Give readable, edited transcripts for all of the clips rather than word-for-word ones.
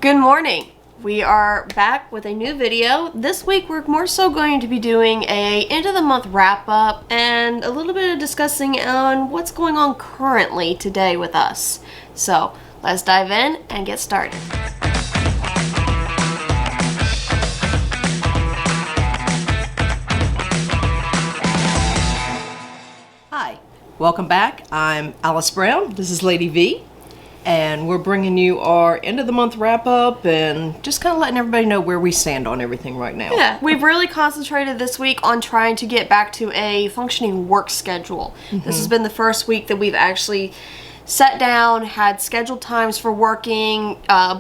Good morning. We are back with a new video. This week we're more so going to be doing a end of the month wrap up and a little bit of discussing on what's going on currently today with us. So let's dive in and get started. Hi, welcome back. I'm Alice Brown. This is Lady V. And we're bringing you our end of the month wrap up and just kind of letting everybody know where we stand on everything right now. Yeah, we've really concentrated this week on trying to get back to a functioning work schedule. This has been the first week that we've actually sat down, had scheduled times for working,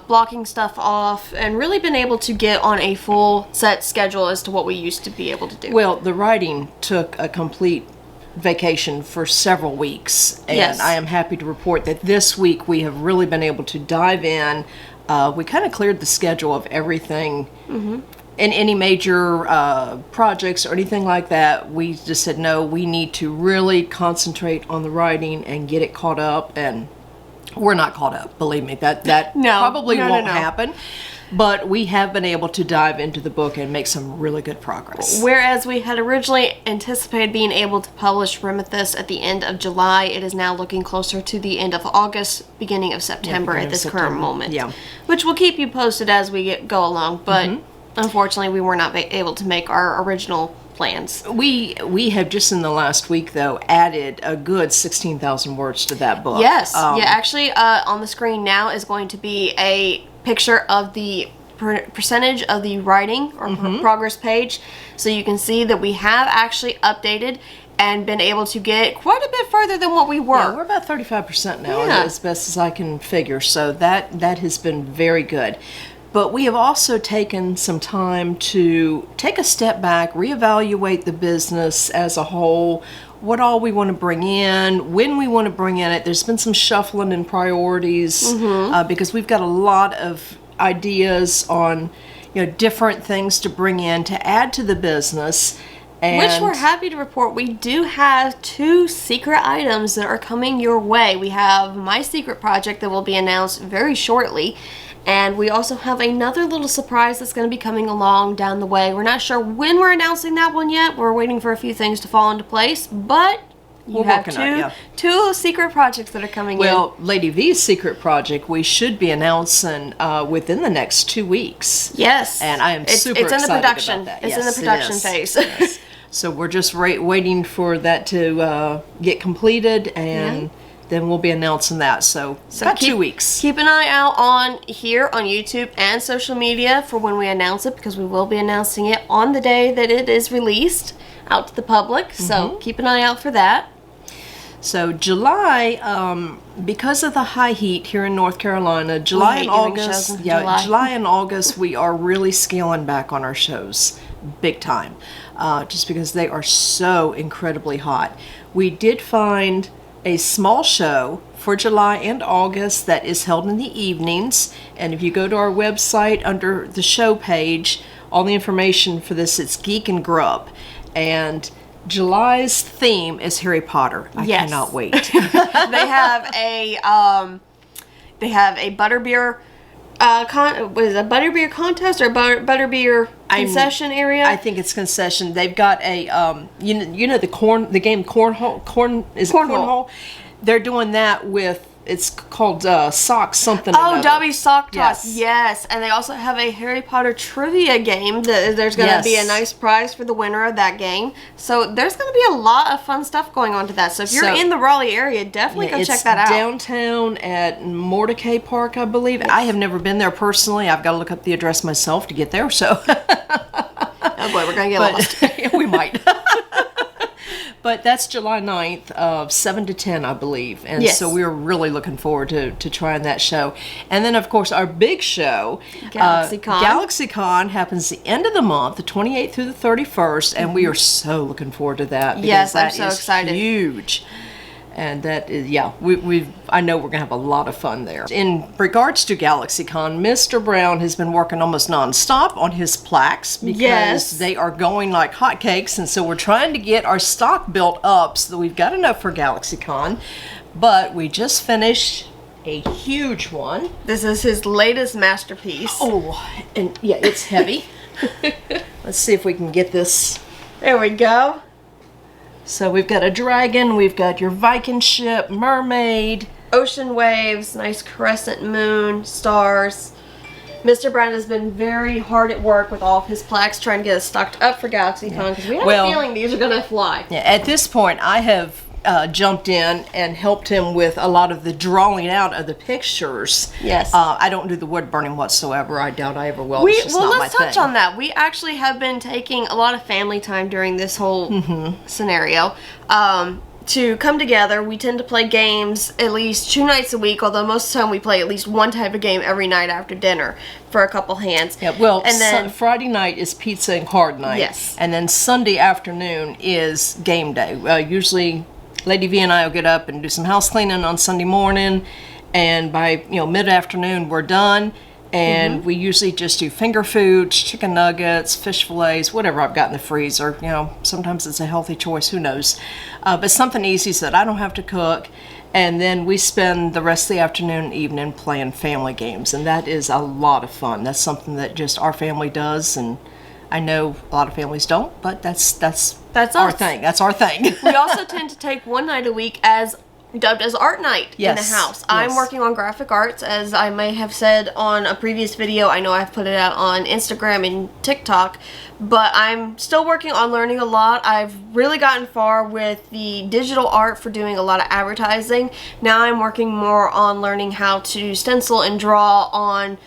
blocking stuff off, and really been able to get on a full set schedule as to what we used to be able to do. Well, the writing took a complete vacation for several weeks, and Yes. I am happy to report that this week we have really been able to dive in. We kind of cleared the schedule of everything in any major projects or anything like that. We just said, no, we need to really concentrate on the writing and get it caught up, and we're not caught up, believe me. That probably won't happen. But we have been able to dive into the book and make some really good progress. Whereas we had originally anticipated being able to publish Remethus at the end of July, it is now looking closer to the end of August, beginning of September at this current moment. Yeah. Which we'll keep you posted as we go along, but unfortunately we were not able to make our original plans. We have just in the last week, though, added a good 16,000 words to that book. Yes. Actually, on the screen now is going to be a picture of the percentage of the writing or progress page, so you can see that we have actually updated and been able to get quite a bit further than what we were. Yeah, we're about 35% now, as best as I can figure, so that has been very good. But we have also taken some time to take a step back, reevaluate the business as a whole, what all we want to bring in, when we want to bring in it. There's been some shuffling in priorities because we've got a lot of ideas on different things to bring in to add to the business. And which we're happy to report we do have 2 secret items that are coming your way. We have my secret project that will be announced very shortly. And we also have another little surprise that's going to be coming along down the way. We're not sure when we're announcing that one yet. We're waiting for a few things to fall into place. But you have two secret projects that are coming in. Well, Lady V's secret project we should be announcing within the next 2 weeks. Yes. And I am super excited in the production. about that. It's in the production phase. Yes. So we're just waiting for that to get completed, and then we'll be announcing that. So about 2 weeks. Keep an eye out on YouTube and social media for when we announce it, because we will be announcing it on the day that it is released out to the public. So keep an eye out for that. So July, because of the high heat here in North Carolina, July and August, we are really scaling back on our shows big time, just because they are so incredibly hot. We did find a small show for July and August that is held in the evenings, and if you go to our website under the show page, all the information for this, it's Geek and Grub, and July's theme is Harry Potter. I cannot wait. They have a butterbeer butterbeer contest or butterbeer concession area? I think it's concession. They've got a the game cornhole. They're doing that with, it's called sock something. Oh, Dobby's Sock Toss. Yes, and they also have a Harry Potter trivia game. There's going to be a nice prize for the winner of that game. So there's going to be a lot of fun stuff going on to that. So if you're in the Raleigh area, definitely go check that out. It's downtown at Mordecai Park, I believe. Yes. I have never been there personally. I've got to look up the address myself to get there. So, oh boy, we're going to get lost. We might. But that's July 9th of 7 to 10, I believe. And so we're really looking forward to trying that show. And then, of course, our big show, GalaxyCon, happens the end of the month, the 28th through the 31st. And we are so looking forward to that. Yes, I'm so excited. Huge. And that is, I know we're going to have a lot of fun there. In regards to GalaxyCon, Mr. Brown has been working almost nonstop on his plaques because they are going like hotcakes. And so we're trying to get our stock built up so that we've got enough for GalaxyCon. But we just finished a huge one. This is his latest masterpiece. Oh, and yeah, it's heavy. Let's see if we can get this. There we go. So we've got a dragon, we've got your Viking ship, mermaid. Ocean waves, nice crescent moon, stars. Mr. Brown has been very hard at work with all of his plaques trying to get us stocked up for GalaxyCon because we have a feeling these are going to fly. Yeah, at this point, I have jumped in and helped him with a lot of the drawing out of the pictures. Yes. I don't do the wood burning whatsoever. I doubt I ever will. Let's touch on that. We actually have been taking a lot of family time during this whole scenario. To come together. We tend to play games at least 2 nights a week, although most of the time we play at least one type of game every night after dinner for a couple hands. Yeah, well, and then Friday night is pizza and card night. Yes. And then Sunday afternoon is game day. Usually Lady V and I will get up and do some house cleaning on Sunday morning, and by mid-afternoon we're done. And we usually just do finger foods, chicken nuggets, fish fillets, whatever I've got in the freezer. Sometimes it's a healthy choice, who knows. But something easy so that I don't have to cook. And then we spend the rest of the afternoon and evening playing family games. And that is a lot of fun. That's something that just our family does. And I know a lot of families don't, but that's our thing. That's our thing. We also tend to take one night a week as dubbed as art night in the house. Yes. I'm working on graphic arts, as I may have said on a previous video. I know I've put it out on Instagram and TikTok, but I'm still working on learning a lot. I've really gotten far with the digital art for doing a lot of advertising. Now I'm working more on learning how to stencil and draw on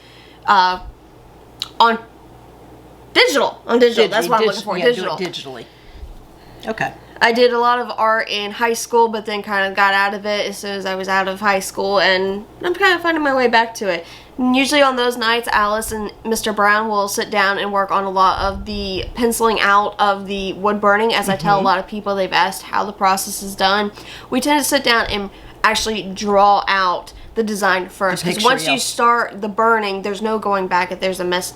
digital. That's what I'm looking for. Digital. Do it digitally. Okay. I did a lot of art in high school, but then kind of got out of it as soon as I was out of high school, and I'm kind of finding my way back to it. And usually on those nights, Alice and Mr. Brown will sit down and work on a lot of the penciling out of the wood burning. As I tell a lot of people, they've asked how the process is done. We tend to sit down and actually draw out the design first, because once you start the burning, there's no going back if there's a mess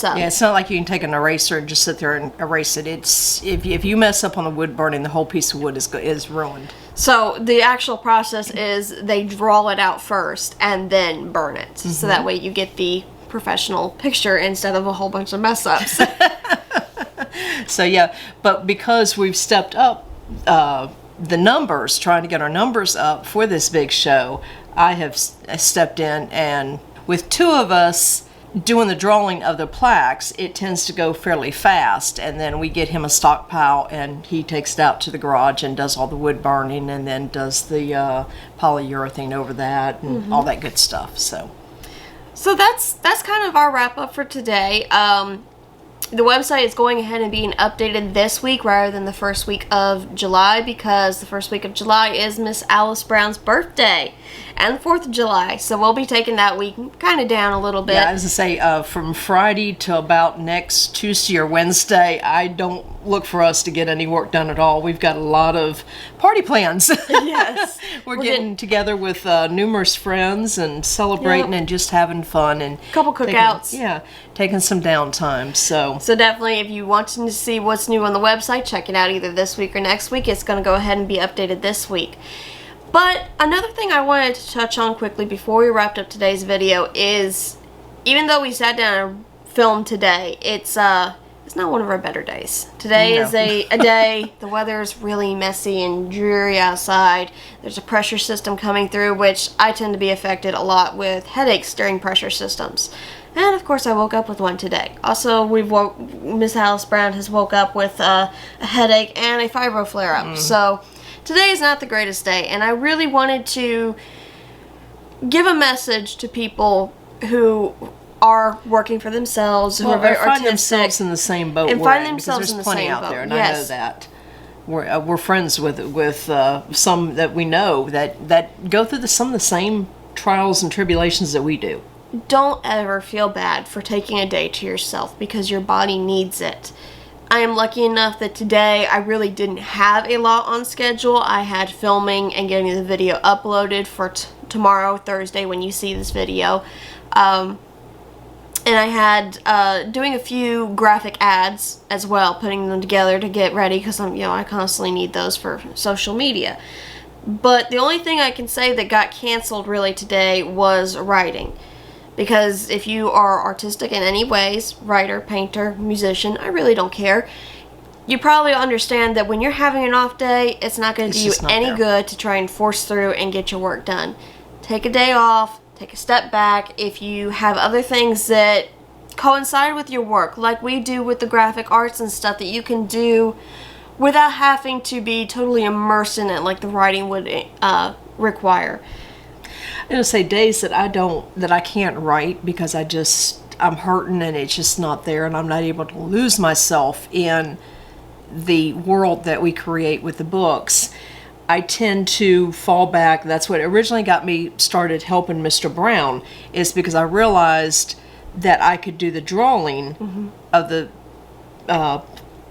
up. Yeah, it's not like you can take an eraser and just sit there and erase it. It's if you mess up on the wood burning, the whole piece of wood is ruined. So the actual process is they draw it out first and then burn it, so that way you get the professional picture instead of a whole bunch of mess ups. So yeah, but because we've stepped up the numbers, trying to get our numbers up for this big show, I have stepped in, and with 2 of us doing the drawing of the plaques, it tends to go fairly fast, and then we get him a stockpile, and he takes it out to the garage and does all the wood burning, and then does the polyurethane over that, and all that good stuff. So that's kind of our wrap up for today. The website is going ahead and being updated this week rather than the first week of July, because the first week of July is Miss Alice Brown's birthday and the 4th of July. So we'll be taking that week kind of down a little bit. Yeah, I was going to say, from Friday to about next Tuesday or Wednesday, I don't look for us to get any work done at all. We've got a lot of party plans. Yes. We're getting together with numerous friends and celebrating and just having fun. And a couple cookouts. Taking some downtime. So definitely, if you want to see what's new on the website, check it out either this week or next week. It's going to go ahead and be updated this week. But another thing I wanted to touch on quickly before we wrapped up today's video is, even though we sat down and filmed today, it's not one of our better days. Today is a day, the weather is really messy and dreary outside. There's a pressure system coming through, which I tend to be affected a lot with headaches during pressure systems. And of course I woke up with one today. Also, Miss Alice Brown has woke up with a headache and a fibro flare-up. So today is not the greatest day, and I really wanted to give a message to people who are working for themselves, who are very artistic, find themselves in the same boat, and find themselves in the same boat. There's plenty out there, and I know that. We're friends with some that we know that go through some of the same trials and tribulations that we do. Don't ever feel bad for taking a day to yourself, because your body needs it. I am lucky enough that today I really didn't have a lot on schedule. I had filming and getting the video uploaded for tomorrow, Thursday, when you see this video. And I had doing a few graphic ads as well, putting them together to get ready, because I constantly need those for social media. But the only thing I can say that got canceled really today was writing. Because if you are artistic in any ways, writer, painter, musician, I really don't care, you probably understand that when you're having an off day, it's not going to do you any good to try and force through and get your work done. Take a day off, take a step back. If you have other things that coincide with your work, like we do with the graphic arts and stuff that you can do without having to be totally immersed in it like the writing would require. I'm going to say days that I can't write because I'm hurting and it's just not there, and I'm not able to lose myself in the world that we create with the books. I tend to fall back. That's what originally got me started helping Mr. Brown, is because I realized that I could do the drawing of the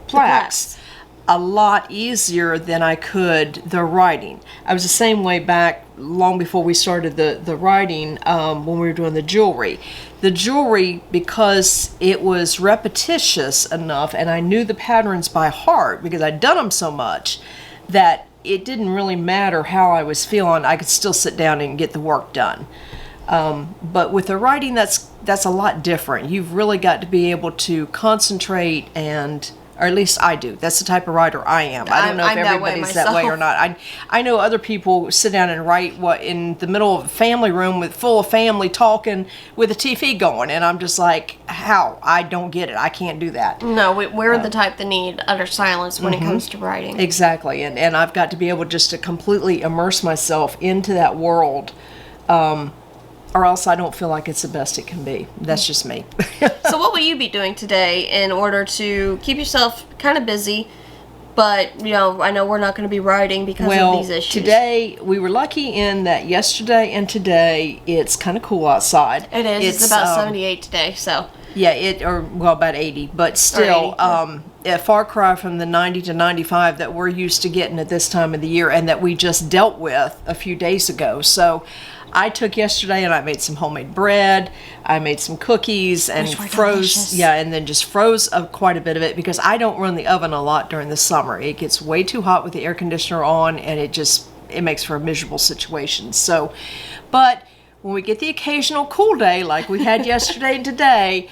plaques a lot easier than I could the writing. I was the same way back long before we started the writing, when we were doing the jewelry. The jewelry, because it was repetitious enough and I knew the patterns by heart because I'd done them so much, that it didn't really matter how I was feeling. I could still sit down and get the work done. But with the writing, that's a lot different. You've really got to be able to concentrate, and or at least I do. That's the type of writer I am. I don't know if everybody's that way or not. I know other people sit down and write in the middle of a family room full of family talking with a TV going, and I'm just like, how? I don't get it. I can't do that. No, we're the type that need utter silence when it comes to writing. Exactly, and I've got to be able just to completely immerse myself into that world, or else I don't feel like it's the best it can be. That's just me. So what will you be doing today in order to keep yourself kind of busy, but, I know we're not going to be writing because of these issues. Today, we were lucky in that yesterday and today, it's kind of cool outside. It is. It's about 78 today, so. Yeah, about 80, but still, 80, a far cry from the 90 to 95 that we're used to getting at this time of the year and that we just dealt with a few days ago. So I took yesterday and I made some homemade bread. I made some cookies and froze, and then just froze quite a bit of it because I don't run the oven a lot during the summer. It gets way too hot with the air conditioner on, and it makes for a miserable situation. So, but when we get the occasional cool day like we had yesterday and today,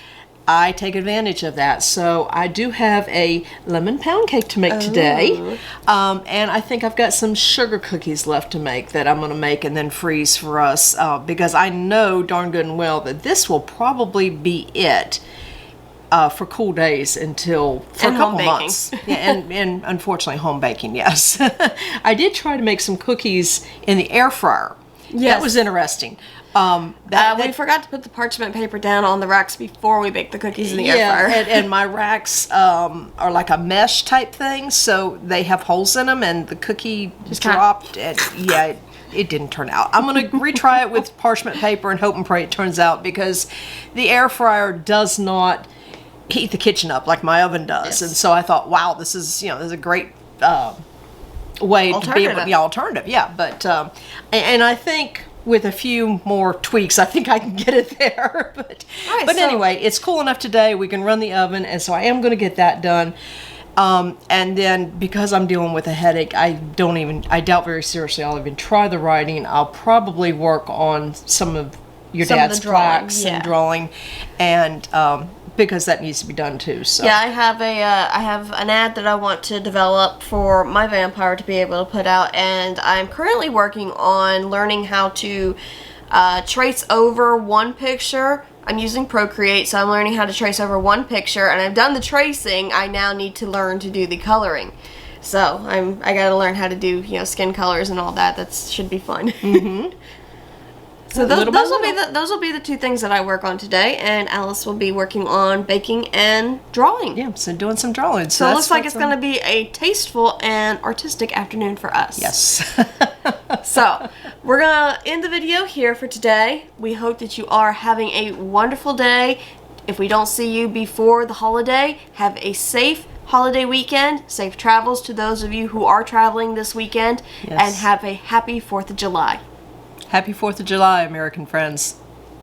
I take advantage of that. So I do have a lemon pound cake to make today. And I think I've got some sugar cookies left to make that I'm going to make and then freeze for us, because I know darn good and well that this will probably be it for cool days for a couple months. Yeah, and unfortunately home baking, yes. I did try to make some cookies in the air fryer. Yes. That was interesting. We forgot to put the parchment paper down on the racks before we bake the cookies in the air fryer. and my racks are like a mesh type thing, so they have holes in them, and the cookie just dropped. And it didn't turn out. I'm going to retry it with parchment paper and hope and pray it turns out, because the air fryer does not heat the kitchen up like my oven does. Yes. And so I thought, wow, this is a great way to be able to alternative. Yeah, but and I think with a few more tweaks, I think I can get it there. But anyway, it's cool enough today. We can run the oven, and so I am going to get that done. And then because I'm dealing with a headache, I doubt very seriously I'll even try the writing. I'll probably work on some of your dad's plaques and drawing, and because that needs to be done too. So yeah, I have an ad that I want to develop for my vampire to be able to put out, and I'm currently working on learning how to trace over one picture. I'm using Procreate, so I'm learning how to trace over one picture, and I've done the tracing. I now need to learn to do the coloring. So I got to learn how to do skin colors and all that. That should be fun. Mm-hmm. So those will be the two things that I work on today, and Alice will be working on baking and drawing. Yeah, so doing some drawing. So it looks like it's going to be a tasteful and artistic afternoon for us. Yes. So we're going to end the video here for today. We hope that you are having a wonderful day. If we don't see you before the holiday, have a safe holiday weekend. Safe travels to those of you who are traveling this weekend, and have a happy 4th of July. Happy 4th of July, American friends.